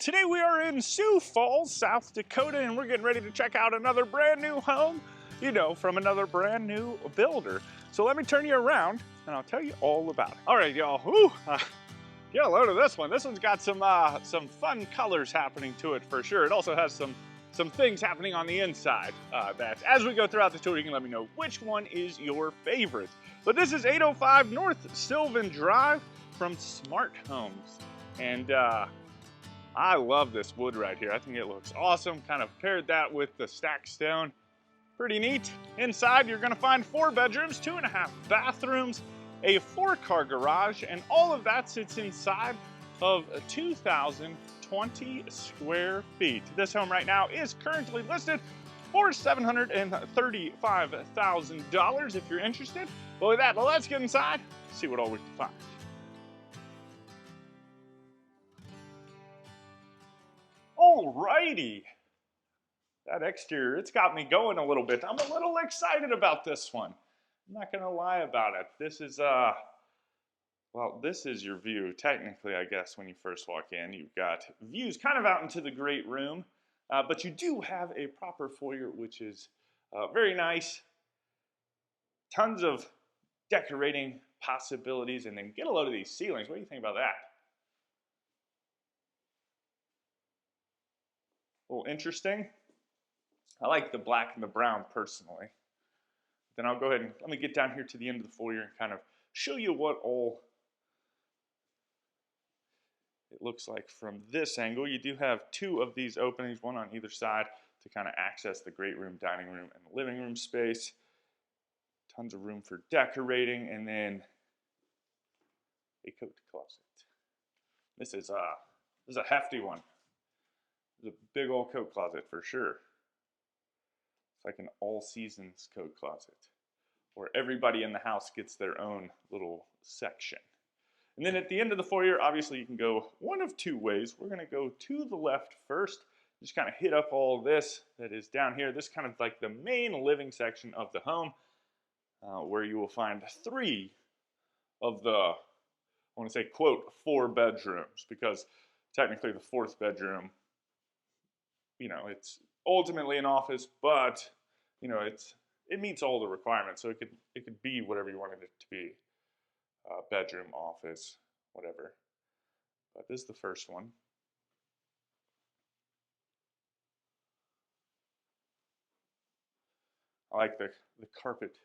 Today we are in Sioux Falls, South Dakota, and we're getting ready to check out another brand new home, from another brand new builder. So let me turn you around and I'll tell you all about it. All right, y'all, get a load of this one. This one's got some fun colors happening to it for sure. It also has some things happening on the inside that as we go throughout the tour, you can let me know which one is your favorite. But this is 805 North Sylvan Drive from Smart Homes. And I love this wood right here. I think it looks awesome. Kind of paired that with the stacked stone. Pretty neat. Inside, you're gonna find 4 bedrooms, 2.5 bathrooms, a 4-car garage, and all of that sits inside of 2,020 square feet. This home right now is currently listed for $735,000 if you're interested. But with that, let's get inside, see what all we can find. Alrighty, that exterior, it's got me going a little bit. I'm a little excited about this one. I'm not gonna lie about it. This is, well, this is your view, technically, I guess, when you first walk in. You've got views kind of out into the great room, but you do have a proper foyer, which is very nice. Tons of decorating possibilities, and then get a load of these ceilings. What do you think about that? A little interesting. I like the black and the brown personally. Then I'll go ahead and let me get down here to the end of the foyer and kind of show you what all it looks like from this angle. You do have 2 of these openings, one on either side, to kind of access the great room, dining room, and the living room space. Tons of room for decorating, and then a coat closet. This is a hefty one. It's a big old coat closet for sure. It's like an all seasons coat closet where everybody in the house gets their own little section. And then at the end of the foyer, obviously you can go one of 2 ways. We're gonna go to the left first, just kind of hit up all this that is down here. This is kind of like the main living section of the home, where you will find 3 of the, I wanna say, quote, 4 bedrooms, because technically the 4th bedroom, it's ultimately an office, but it meets all the requirements. So it could be whatever you wanted it to be, bedroom, office, whatever. But this is the first one. I like the carpet.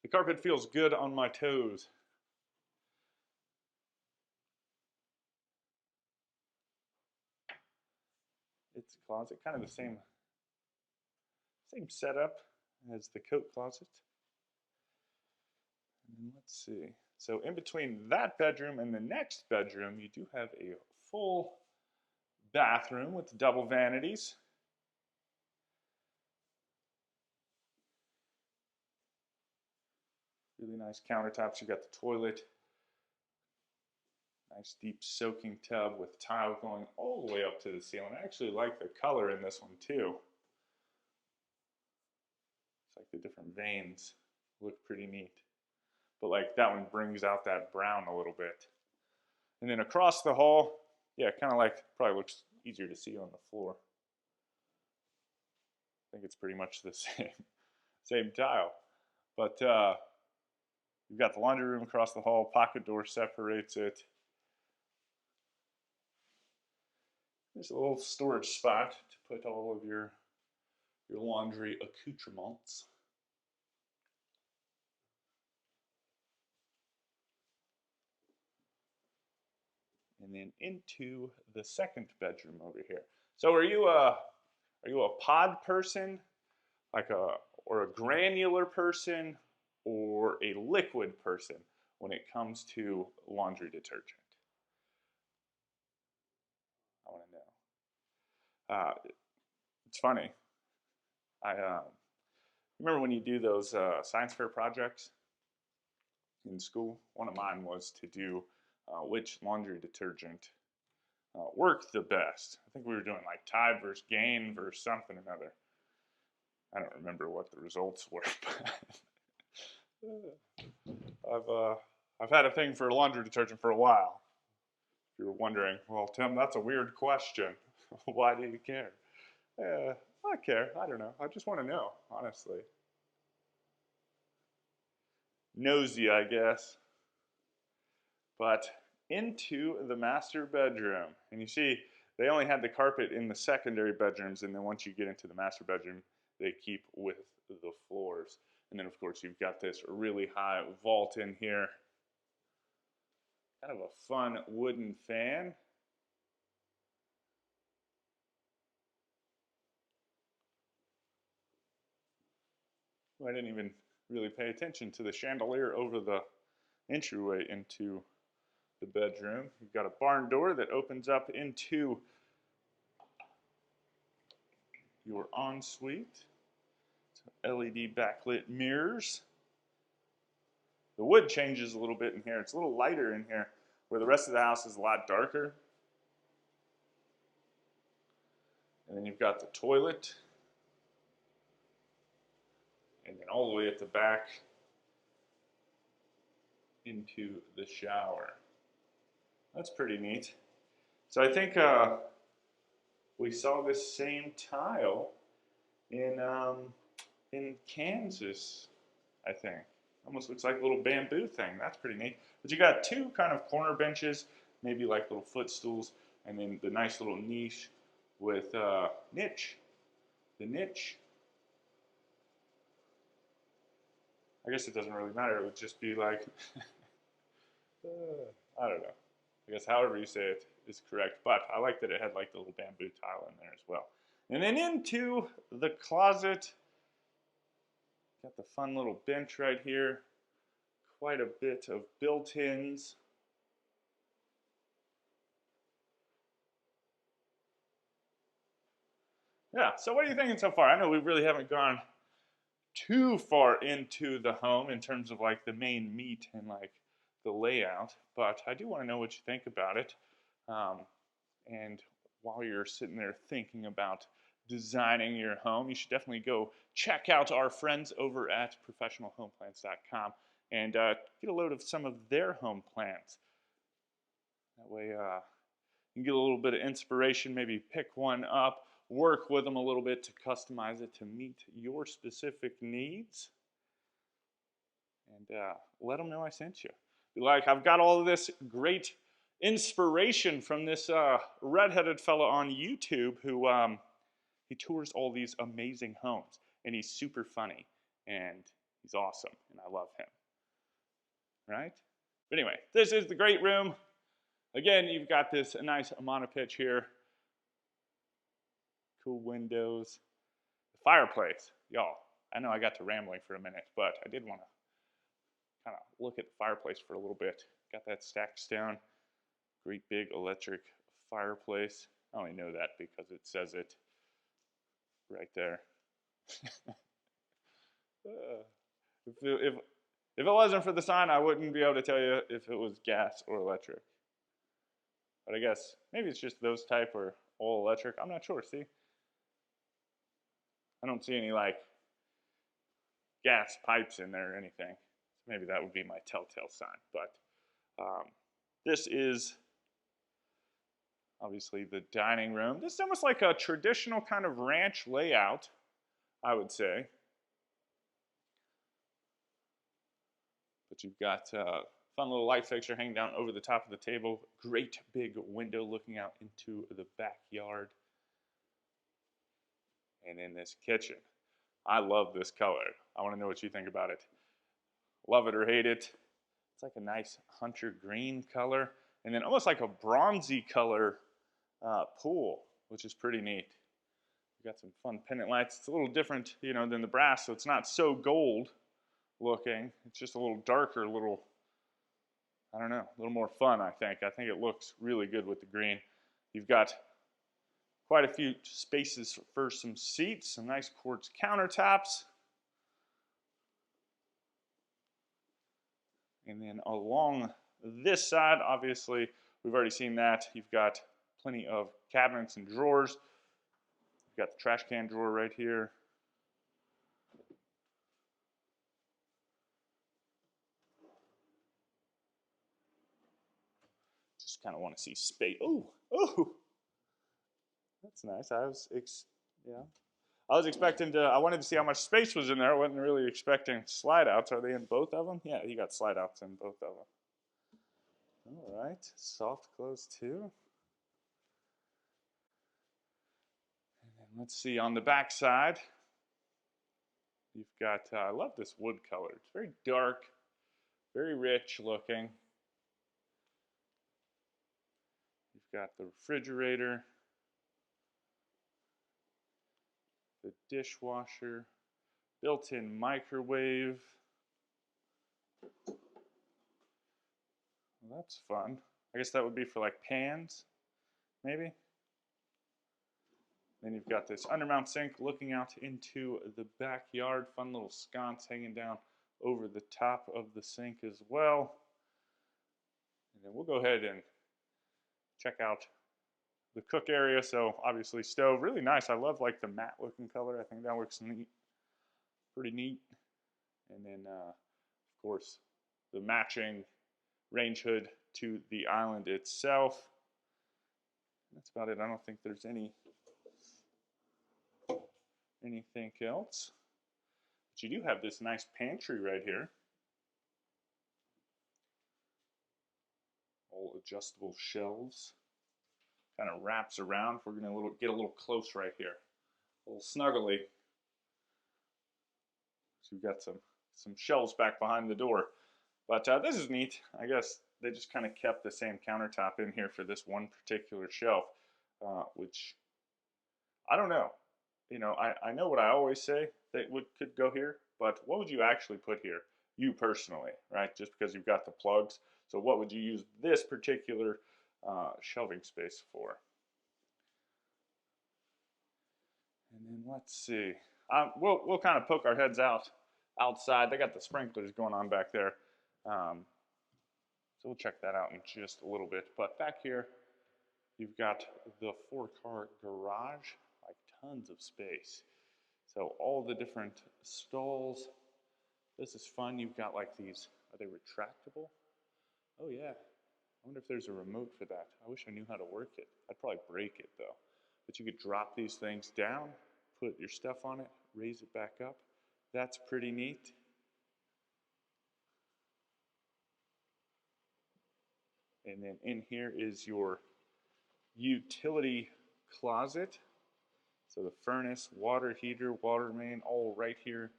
The carpet feels good on my toes. It's a closet, kind of the same setup as the coat closet. And let's see. So in between that bedroom and the next bedroom, you do have a full bathroom with double vanities. Really nice countertops. You got the toilet. Nice deep soaking tub with tile going all the way up to the ceiling. I actually like the color in this one too. It's like the different veins look pretty neat. But like that one brings out that brown a little bit. And then across the hall, yeah, kind of like, probably looks easier to see on the floor. I think it's pretty much the same tile. But you've got the laundry room across the hall, pocket door separates it. There's a little storage spot to put all of your laundry accoutrements. And then into the second bedroom over here. So are you a pod person, or a granular person, or a liquid person when it comes to laundry detergent? I want to know. It's funny. I remember when you do those science fair projects in school. One of mine was to do which laundry detergent worked the best. I think we were doing like Tide versus Gain versus something or another. I don't remember what the results were, but I've had a thing for laundry detergent for a while. If you're wondering, well, Tim, that's a weird question. Why do you care? I care. I don't know. I just want to know, honestly. Nosy, I guess. But into the master bedroom. And you see, they only had the carpet in the secondary bedrooms, and then once you get into the master bedroom, they keep with the floors. And then, of course, you've got this really high vault in here. Kind of a fun wooden fan. I didn't even really pay attention to the chandelier over the entryway into the bedroom. You've got a barn door that opens up into your ensuite. LED backlit mirrors. The wood changes a little bit in here. It's a little lighter in here, where the rest of the house is a lot darker. And then you've got the toilet. And then all the way at the back into the shower. That's pretty neat. So I think we saw this same tile in Kansas, I think. Almost looks like a little bamboo thing. That's pretty neat. But you got two kind of corner benches, maybe like little footstools, and then the nice little niche with niche. The niche. I guess it doesn't really matter. It would just be like, I don't know. I guess however you say it is correct. But I like that it had like the little bamboo tile in there as well. And then into the closet. Got the fun little bench right here. Quite a bit of built-ins. Yeah, so what are you thinking so far? I know we really haven't gone too far into the home in terms of like the main meat and like the layout, but I do want to know what you think about it. And while you're sitting there thinking about designing your home, you should definitely go check out our friends over at professionalhomeplans.com and get a load of some of their home plans. That way you can get a little bit of inspiration, maybe pick one up, work with them a little bit to customize it to meet your specific needs, and let them know I sent you. Be like, I've got all of this great inspiration from this redheaded fellow on YouTube who he tours all these amazing homes, and he's super funny, and he's awesome, and I love him, right? But anyway, this is the great room. Again, you've got this nice monopitch here. Cool windows. The fireplace, y'all. I know I got to rambling for a minute, but I did want to kind of look at the fireplace for a little bit. Got that stacked stone. Great big electric fireplace. I only know that because it says it right there. If it wasn't for the sign, I wouldn't be able to tell you if it was gas or electric. But I guess maybe it's just those type or all electric. I'm not sure. See? I don't see any like gas pipes in there or anything. Maybe that would be my telltale sign. But this is obviously the dining room. This is almost like a traditional kind of ranch layout, I would say. But you've got a fun little light fixture hanging down over the top of the table. Great big window looking out into the backyard. And in this kitchen. I love this color. I want to know what you think about it. Love it or hate it. It's like a nice hunter green color. And then almost like a bronzy color pool, which is pretty neat. We've got some fun pendant lights. It's a little different, you know, than the brass, so it's not so gold looking. It's just a little darker, a little, I don't know, a little more fun, I think. I think it looks really good with the green. You've got quite a few spaces for some seats, some nice quartz countertops. And then along this side, obviously, we've already seen that. You've got plenty of cabinets and drawers. You've got the trash can drawer right here. Just kind of want to see space. Oh, oh, that's nice. Yeah. I was expecting to, I wanted to see how much space was in there. I wasn't really expecting slide outs. Are they in both of them? Yeah, you got slide outs in both of them. All right, soft close too. And then let's see on the back side. You've got, I love this wood color. It's very dark, very rich looking. You've got the refrigerator, the dishwasher, built-in microwave. Well, that's fun. I guess that would be for like pans, maybe. Then you've got this undermount sink looking out into the backyard. Fun little sconce hanging down over the top of the sink as well. And then we'll go ahead and check out the cook area. So obviously stove, really nice. I love like the matte looking color. I think that looks neat, pretty neat. And then of course the matching range hood to the island itself. That's about it. I don't think there's anything else. But you do have this nice pantry right here. All adjustable shelves. Kind of wraps around. We're going to get a little close right here. A little snuggly. So we've got some shelves back behind the door. But this is neat. I guess they just kind of kept the same countertop in here for this one particular shelf, which I don't know. You know, I know what I always say that could go here, but what would you actually put here, you personally, right? Just because you've got the plugs. So what would you use this particular shelving space for? And then let's see. We'll kind of poke our heads outside. They got the sprinklers going on back there. So we'll check that out in just a little bit. But back here, you've got the 4-car garage, like tons of space. So all the different stalls. This is fun. You've got like these, are they retractable? Oh yeah. I wonder if there's a remote for that. I wish I knew how to work it. I'd probably break it though. But you could drop these things down, put your stuff on it, raise it back up. That's pretty neat. And then in here is your utility closet. So the furnace, water heater, water main, all right here,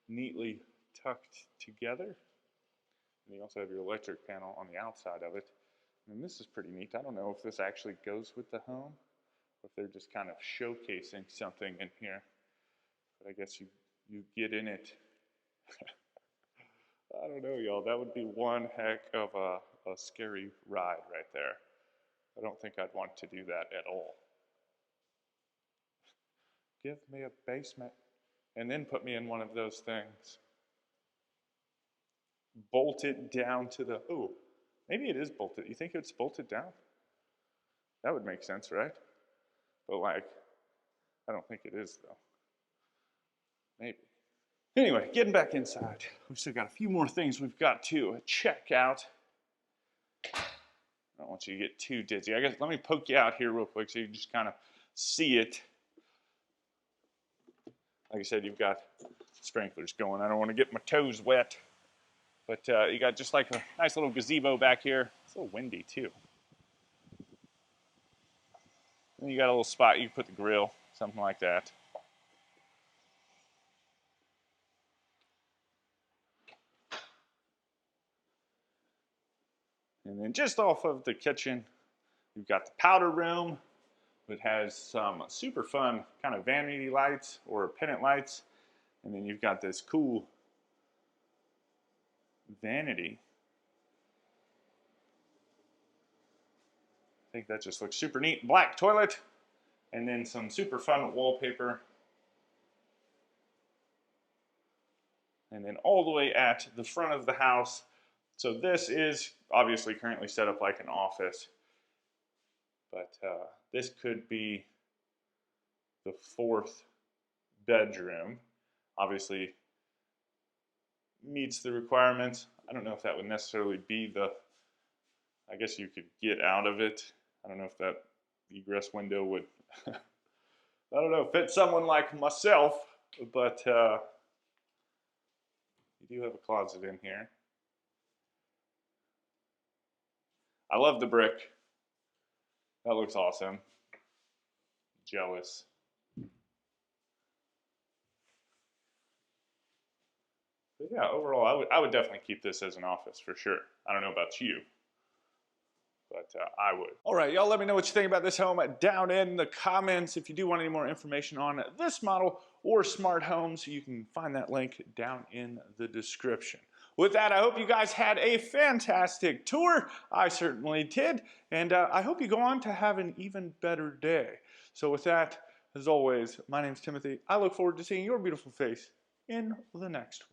neatly tucked together. And you also have your electric panel on the outside of it. And this is pretty neat. I don't know if this actually goes with the home, or if they're just kind of showcasing something in here. But I guess you get in it. I don't know, y'all. That would be one heck of a scary ride right there. I don't think I'd want to do that at all. Give me a basement and then put me in one of those things. Bolt it down to the, oh, maybe it is bolted. You think it's bolted down? That would make sense, right? But like, I don't think it is though. Maybe. Anyway, getting back inside. We've still got a few more things we've got to check out. I don't want you to get too dizzy. I guess let me poke you out here real quick so you can just kind of see it. Like I said, you've got sprinklers going. I don't want to get my toes wet. But you got just like a nice little gazebo back here. It's a little windy too. And you got a little spot you can put the grill, something like that. And then just off of the kitchen, you've got the powder room. It has some super fun kind of vanity lights or pennant lights. And then you've got this cool vanity. I think that just looks super neat. Black toilet. And then some super fun wallpaper. And then all the way at the front of the house. So this is obviously currently set up like an office. But this could be the 4th bedroom. Obviously meets the requirements. I don't know if that would necessarily be the I guess you could get out of it. I don't know if that egress window would, I don't know, fit someone like myself, but you do have a closet in here. I love the brick. That looks awesome. Jealous. But yeah, overall, I would definitely keep this as an office for sure. I don't know about you, but I would. All right, y'all, let me know what you think about this home down in the comments. If you do want any more information on this model or smart homes, you can find that link down in the description. With that, I hope you guys had a fantastic tour. I certainly did, and I hope you go on to have an even better day. So with that, as always, my name's Timothy. I look forward to seeing your beautiful face in the next one.